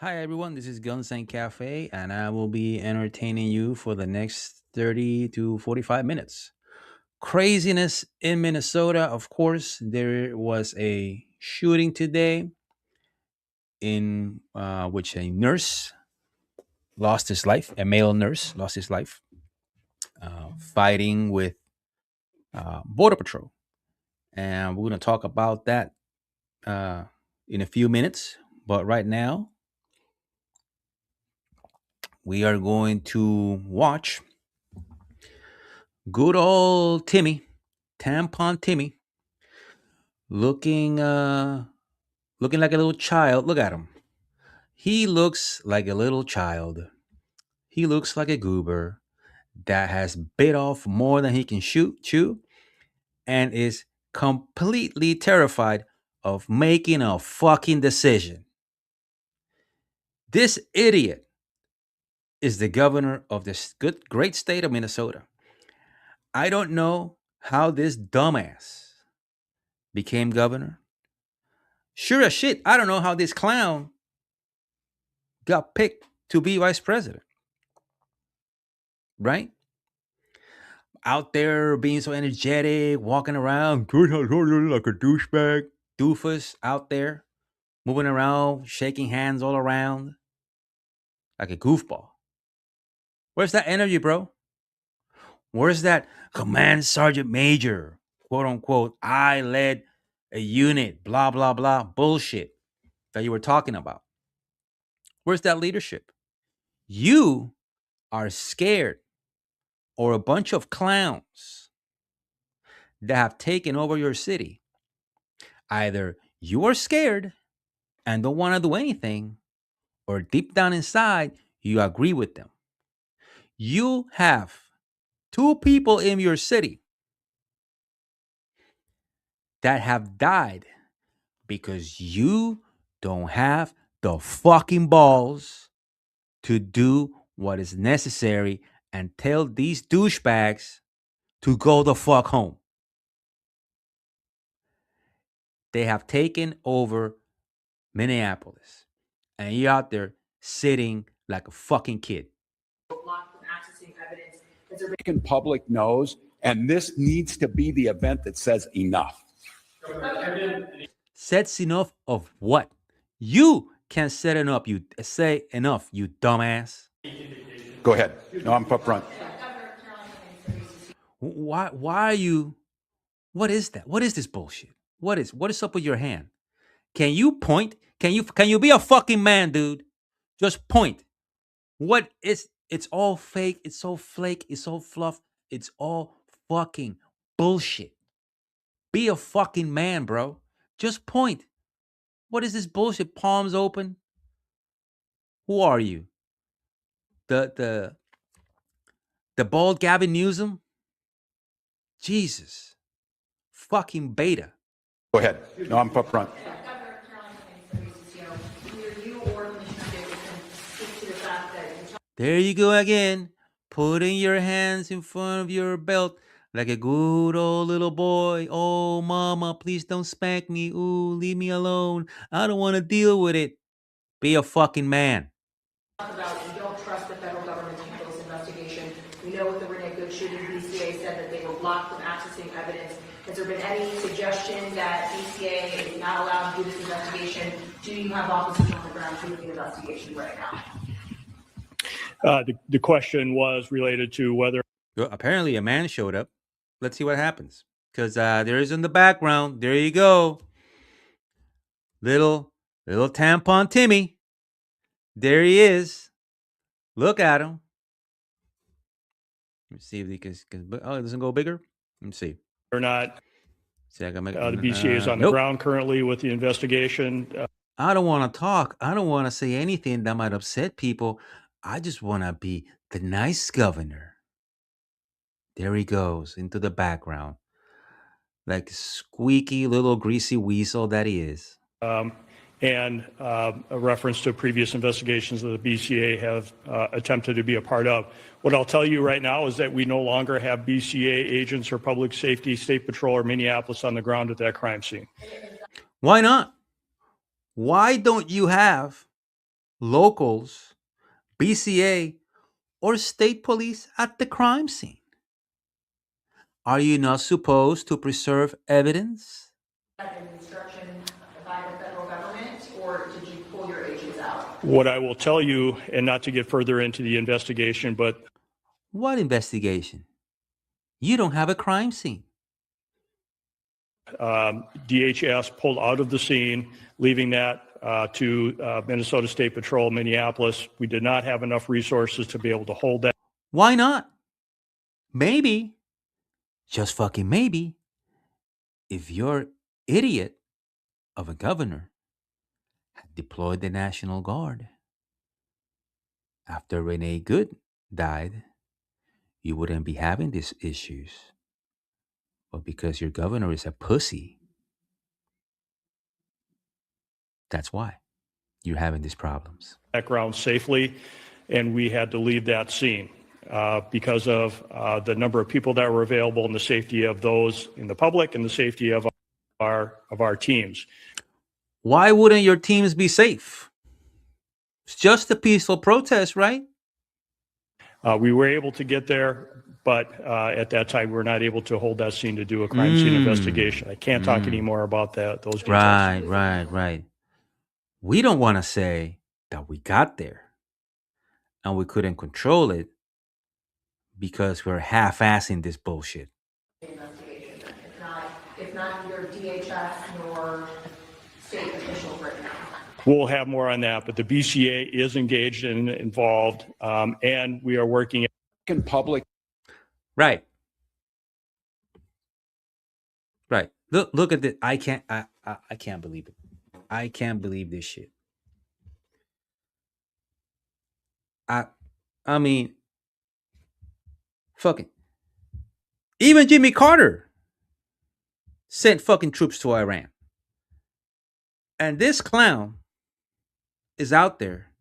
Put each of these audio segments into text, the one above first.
Hi everyone, this is Guns and Cafe, and I will be entertaining you for the next 30 to 45 minutes. Craziness in Minnesota, of course. There was a shooting today in which a nurse lost his life, a male nurse lost his life fighting with Border Patrol. And we're going to talk about that uh, in a few minutes. But right now, we are going to watch good old Timmy, Tampon Timmy, looking looking like a little child. Look at him. He looks like a little child. He looks like a goober that has bit off more than he can chew and is completely terrified of making a fucking decision. This idiot is the governor of this good great state of Minnesota. I don't know how this dumbass became governor. Sure as shit, I don't know how this clown got picked to be vice president, right? Out there being so energetic, walking around like a douchebag, doofus out there, moving around, shaking hands all around like a goofball. Where's that energy, bro? Where's that command sergeant major, quote unquote, I led a unit, blah, blah, blah, bullshit that you were talking about? Where's that leadership? You are scared, or a bunch of clowns that have taken over your city. Either you are scared and don't want to do anything, or deep down inside, you agree with them. You have two people in your city that have died because you don't have the fucking balls to do what is necessary and tell these douchebags to go the fuck home. They have taken over Minneapolis, and you're out there sitting like a fucking kid. American public knows, and this needs to be the event that says enough. Sets enough of what? You can't set enough. You say enough, you dumbass. Go ahead. No, I'm up front. Why are you? What is that? What is this bullshit? What is up with your hand? Can you point? Can you be a fucking man, dude? Just point. What is? It's all fake. It's all flake. It's all fluff. It's all fucking bullshit. Be a fucking man, bro. Just point. What is this bullshit? Palms open. Who are you? The the bald Gavin Newsom? Jesus. Fucking beta. Go ahead. No, I'm up front. There you go again, putting your hands in front of your belt like a good old little boy. Oh, mama, please don't spank me. Ooh, leave me alone. I don't want to deal with it. Be a fucking man. About you don't trust the federal government to handle this investigation. We know with the Renee Good shooting, BCA said that they were blocked from accessing evidence. Has there been any suggestion that BCA is not allowed to do this investigation? Do you have officers on the ground doing the investigation right now? The question was related to whether Well, apparently, a man showed up. Let's see what happens. Because there is in the background. There you go. Little tampon Timmy. There he is. Look at him. Let's see if he can. Oh, it doesn't go bigger. Let me see. or not See, I can make the BCA is on the nope. ground currently with the investigation. I don't want to talk. I don't want to say anything that might upset people. I just want to be the nice governor. There he goes into the background, like squeaky little greasy weasel that he is. And a reference to previous investigations that the BCA have attempted to be a part of. What I'll tell you right now is that we no longer have BCA agents or public safety, state patrol, or Minneapolis on the ground at that crime scene. Why not? Why don't you have locals, BCA, or state police at the crime scene? Are you not supposed to preserve evidence? An instruction by the federal government, or did you pull your agents out? What I will tell you, and not to get further into the investigation, but What investigation? You don't have a crime scene. DHS pulled out of the scene, leaving that to Minnesota State Patrol, Minneapolis. We did not have enough resources to be able to hold that. Why not? Maybe, just fucking maybe, if your idiot of a governor had deployed the National Guard after Renee Good died, you wouldn't be having these issues. But because your governor is a pussy, that's why you're having these problems. Background safely, and we had to leave that scene because of the number of people that were available and the safety of those in the public and the safety of our teams. Why wouldn't your teams be safe? It's just a peaceful protest, right? We were able to get there, but at that time we were not able to hold that scene to do a crime scene investigation. I can't talk anymore about that. Those details. Right. We don't want to say that we got there and we couldn't control it because we're half-assing this bullshit. Investigation, if not your DHS nor state officials right now. We'll have more on that, but the BCA is engaged and involved, and we are working in public. Right. Look at this. I can't believe it. I can't believe this shit. I mean, fucking. Even Jimmy Carter sent fucking troops to Iran. And this clown is out there.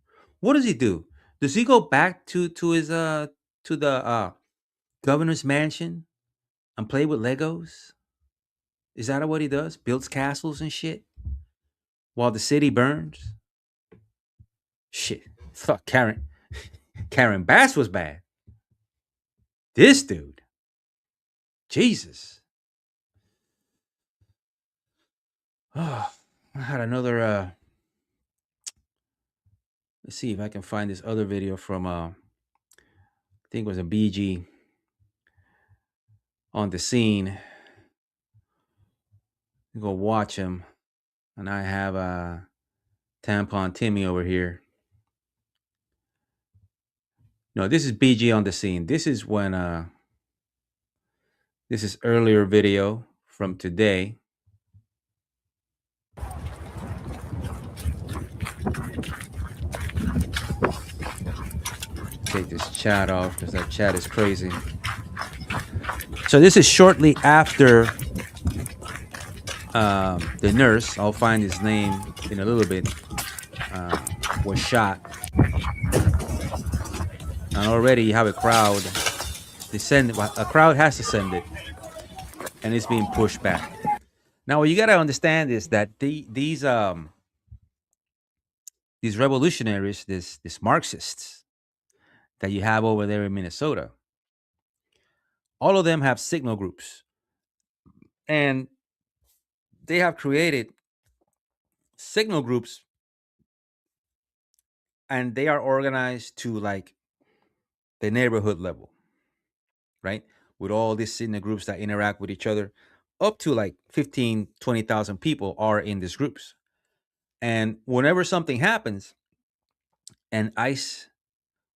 What does he do? Does he go back to his to the governor's mansion and play with Legos? Is that what he does? Builds castles and shit while the city burns? Shit. Fuck, Karen Bass was bad. This dude. Jesus. Oh, I had another let's see if I can find this other video from I think it was a BG on the scene. You go watch him. And I have Tampon Timmy over here. No, this is BG on the scene. This is when this is earlier video from today. Take this chat off because that chat is crazy. So this is shortly after the nurse, I'll find his name in a little bit, was shot. And already you have a crowd. A crowd has descended. And it's being pushed back. Now what you gotta understand is that these revolutionaries, these Marxists that you have over there in Minnesota, all of them have signal groups. And they have created signal groups, and they are organized to like the neighborhood level, right? With all these signal groups that interact with each other, up to like 15, 20,000 people are in these groups. And whenever something happens, and ICE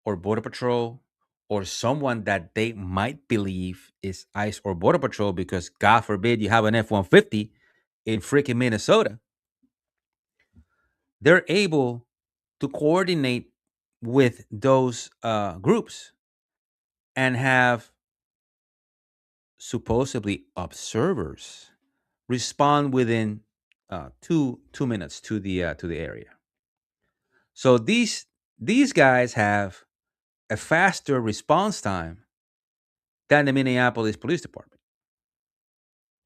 or Border Patrol or someone that they might believe is ICE or Border Patrol, because God forbid you have an F-150 in freaking Minnesota, they're able to coordinate with those groups and have supposedly observers respond within 2 minutes to the area. So these guys have a faster response time than the Minneapolis Police Department.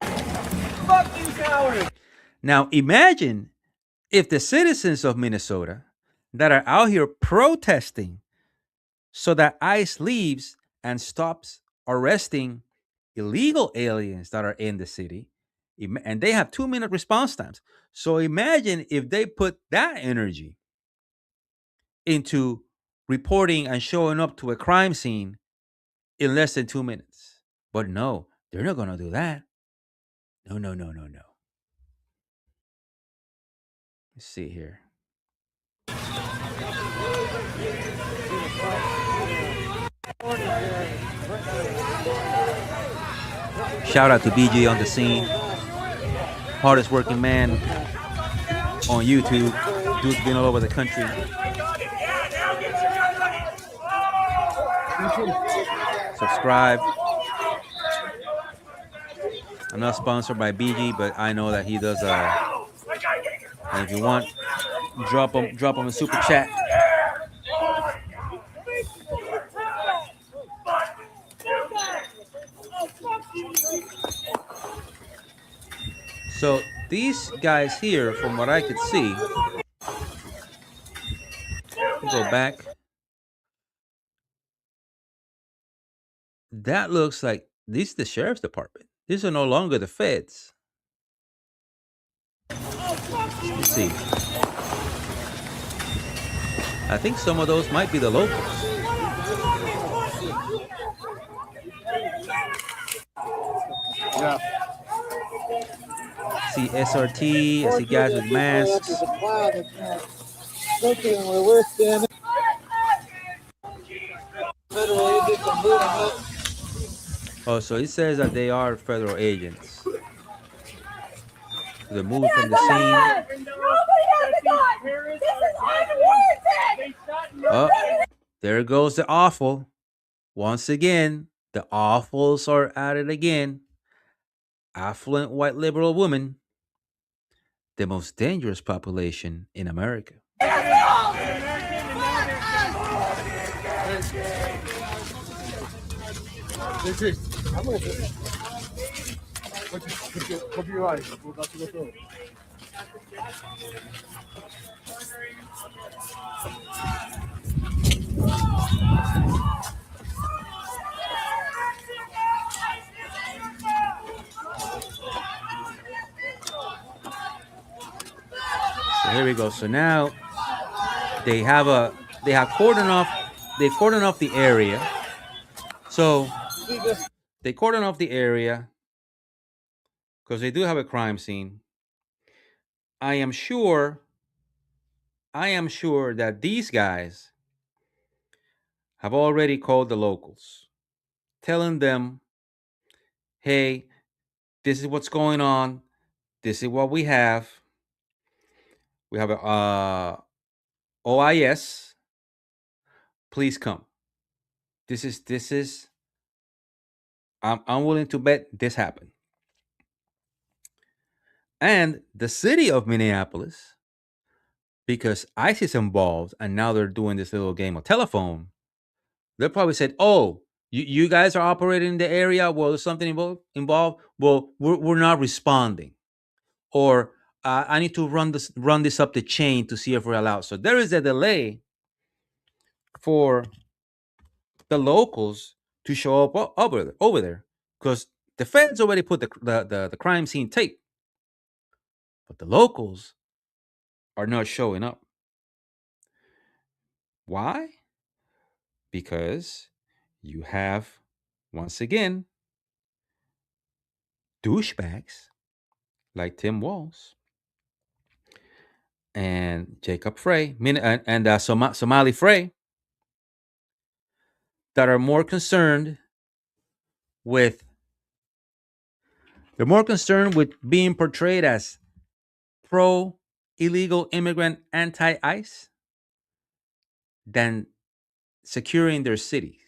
Fuck you, cowards! Now imagine if the citizens of Minnesota that are out here protesting so that ICE leaves and stops arresting illegal aliens that are in the city. And they have 2-minute response times. So imagine if they put that energy into reporting and showing up to a crime scene in less than 2 minutes. But no, they're not going to do that. No, no, no, no, no. Let's see here. Shout out to BJ on the scene. Hardest working man on YouTube. Dude's been all over the country. Subscribe. I'm not sponsored by BG, but I know that he does. And if you want, drop him a super chat. So these guys here, from what I could see, go back. That looks like this is the sheriff's department. These are no longer the feds. Let's see. I think some of those might be the locals. Yeah. See SRT, I see guys with masks. Where we're standing. Oh, so it says that they are federal agents. They moved from the scene. Nobody has a gun. This is unwarranted. Oh, there goes the awful. Once again, the awfuls are at it again. Affluent white liberal woman, the most dangerous population in America. Hope you're right. We're about to go through. So here we go. So now they have cordoned off the area. So they cordon off the area because they do have a crime scene. I am sure that these guys have already called the locals, telling them, hey, this is what's going on. This is what we have. We have a OIS. Please come. This is. I'm willing to bet this happened. And the city of Minneapolis, because ICE is involved, and now they're doing this little game of telephone. They probably said, "Oh, you guys are operating in the area. Well, there's something involved. Well, we're not responding, or I need to run this up the chain to see if we're allowed." So there is a delay for the locals to show up over there because the feds already put the crime scene tape, but the locals are not showing up. Why? Because you have, once again, douchebags like Tim Walz and Jacob Frey and Somali Frey that are more concerned with being portrayed as pro illegal immigrant anti-ICE than securing their cities.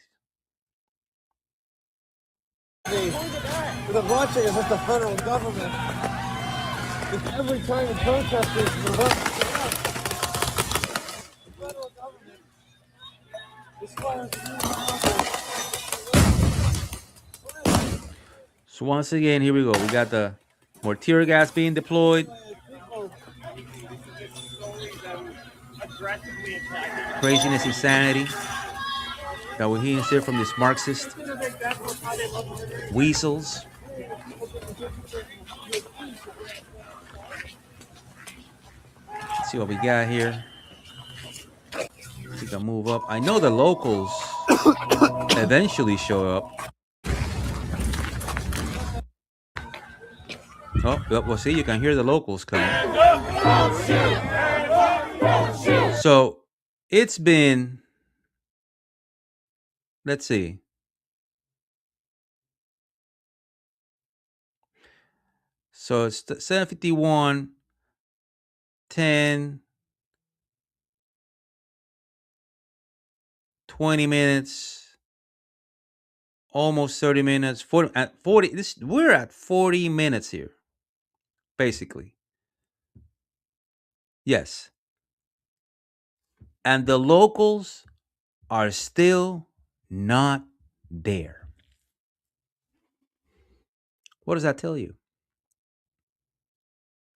The watching is with the federal government. It's every time the protesters the federal government is So once again, here we go. We got the more tear gas being deployed. Craziness, insanity that we're hearing here from these Marxist weasels. Let's see what we got here. We can move up. I know the locals eventually show up. Oh, well, see, you can hear the locals coming. So it's been, let's see. So it's 7:51, 10, 20 minutes, almost 30 minutes, 40, at 40, we're at 40 minutes here, basically. Yes. And the locals are still not there. What does that tell you?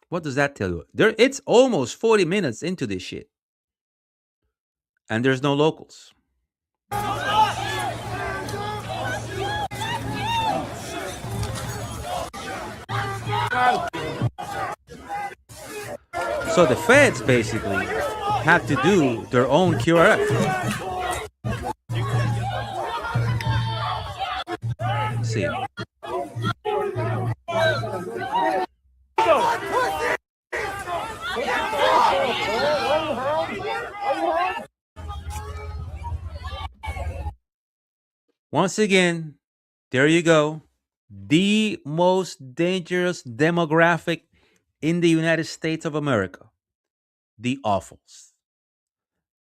What does that tell you? It's almost 40 minutes into this shit. And there's no locals. So the feds basically have to do their own QRF. Let's see. Once again, there you go. The most dangerous demographic in the United States of America. The awfuls.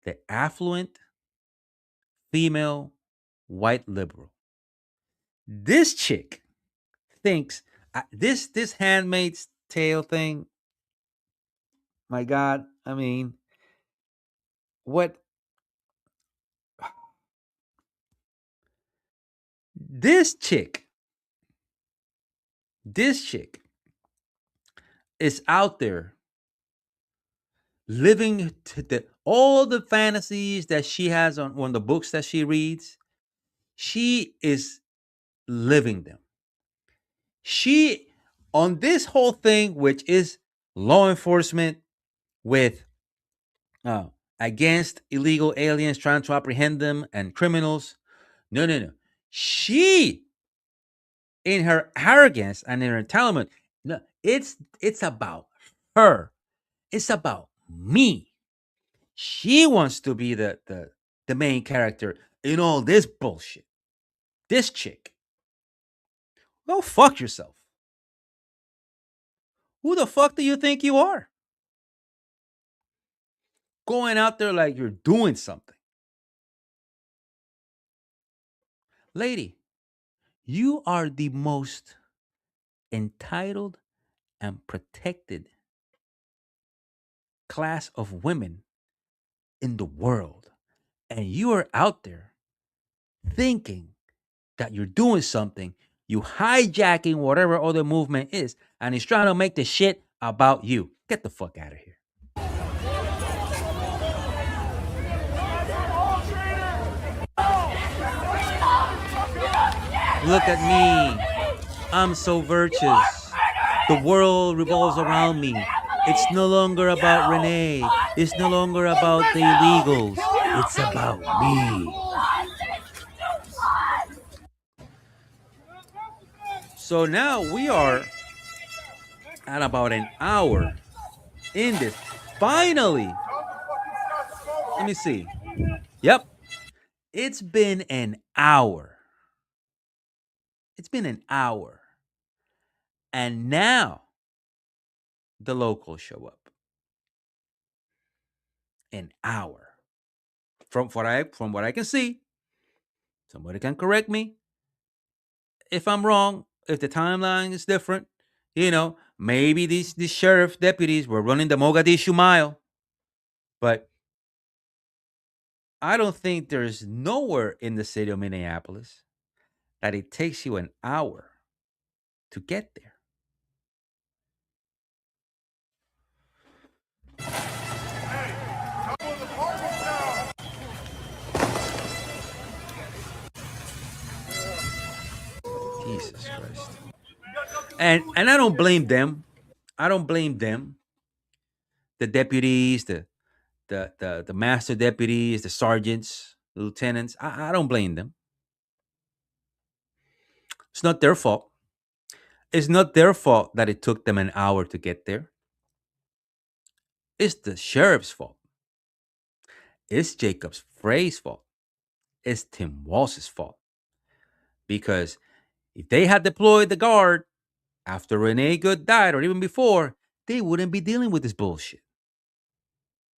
The affluent, female, white liberal. This chick thinks this Handmaid's Tale thing. My God, I mean, what? This chick is out there living all the fantasies that she has on the books that she reads. She is living them. She, on this whole thing, which is law enforcement with against illegal aliens, trying to apprehend them and criminals. No. She, in her arrogance and in her entitlement, no, it's about her. It's about me. She wants to be the main character in all this bullshit. This chick. Go fuck yourself. Who the fuck do you think you are? Going out there like you're doing something. Lady, you are the most entitled and protected class of women in the world. And you are out there thinking that you're doing something, you hijacking whatever other movement is, and he's trying to make the shit about you. Get the fuck out of here. Look at me. I'm so virtuous. The world revolves around me. It's no longer about Renee. It's no longer about the illegals. It's about me. So now we are at about an hour in this. Finally. Let me see. Yep. It's been an hour. It's been an hour. And now the locals show up. An hour. From what I can see, somebody can correct me if I'm wrong, if the timeline is different. Maybe these sheriff deputies were running the Mogadishu Mile. But I don't think there's nowhere in the city of Minneapolis that it takes you an hour to get there. Jesus Christ. And I don't blame them. I don't blame them. The deputies, the master deputies, the sergeants, the lieutenants. I don't blame them. It's not their fault. It's not their fault that it took them an hour to get there. It's the sheriff's fault. It's Jacob's Frey's fault. It's Tim Walz's fault. Because if they had deployed the guard after Renee Good died or even before, they wouldn't be dealing with this bullshit.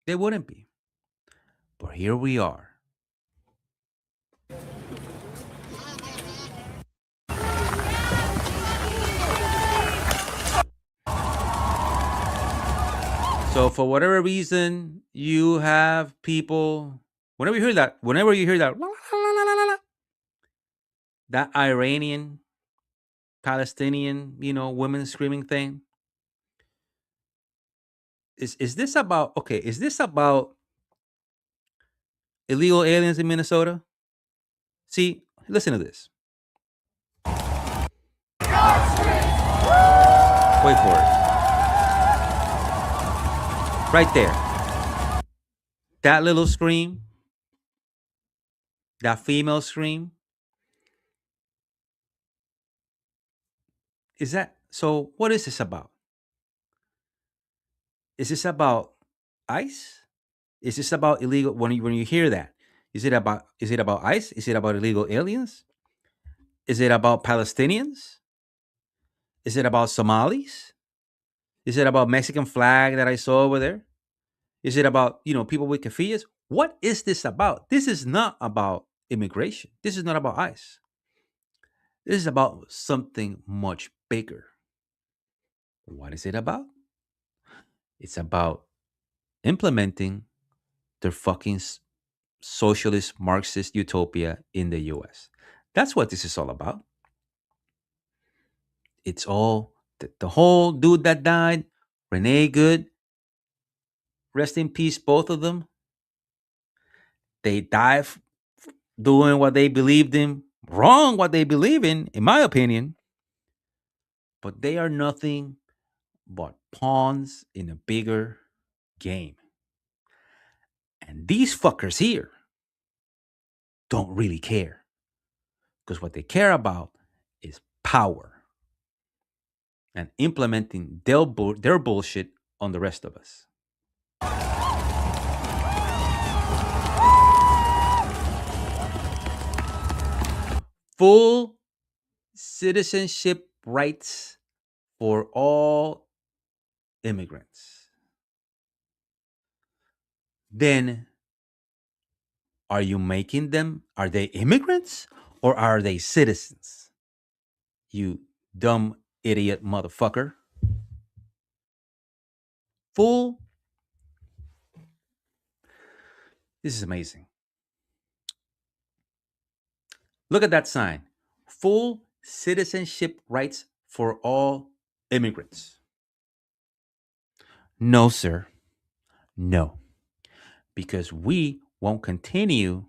They wouldn't be. But here we are. So for whatever reason, you have people. Whenever you hear that, that Iranian, Palestinian, women screaming thing. Is this about okay? Is this about illegal aliens in Minnesota? See, listen to this. Wait for it. Right there. That little scream. That female scream. Is that so? What is this about? Is this about ICE? Is this about illegal? When you hear that, is it about ICE? Is it about illegal aliens? Is it about Palestinians? Is it about Somalis? Is it about Mexican flag that I saw over there? Is it about people with kefiyas? What is this about? This is not about immigration. This is not about ICE. This is about something much bigger. What is it about? It's about implementing their fucking socialist Marxist utopia in the US. That's what this is all about. It's all the whole dude that died, Renee Good, rest in peace, both of them. They died doing what they believed in, wrong what they believe in my opinion. But they are nothing but pawns in a bigger game. And these fuckers here don't really care. Because what they care about is power and implementing their bullshit on the rest of us. Full citizenship rights for all immigrants. Then, are you making them? Are they immigrants or are they citizens? You dumb idiot motherfucker. Full. This is amazing. Look at that sign. Full citizenship rights for all immigrants. No, sir. No. Because we won't continue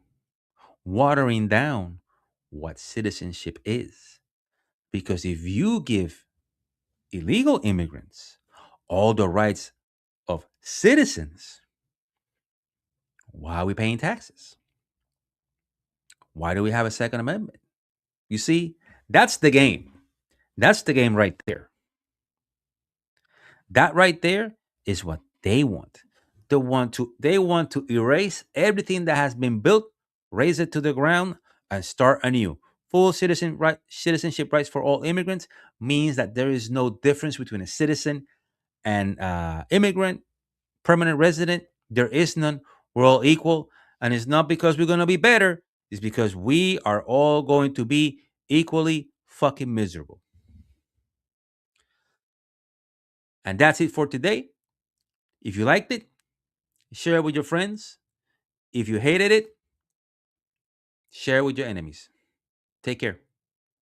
watering down what citizenship is. Because if you give illegal immigrants all the rights of citizens, why are we paying taxes? Why do we have a Second Amendment? You see, that's the game. That's the game right there. That right there is what they want. They want to erase everything that has been built, raise it to the ground, and start anew. Full citizenship rights for all immigrants means that there is no difference between a citizen and immigrant, permanent resident. There is none. We're all equal. And it's not because we're going to be better. It's because we are all going to be equally fucking miserable. And that's it for today. If you liked it, share it with your friends. If you hated it, share it with your enemies. Take care.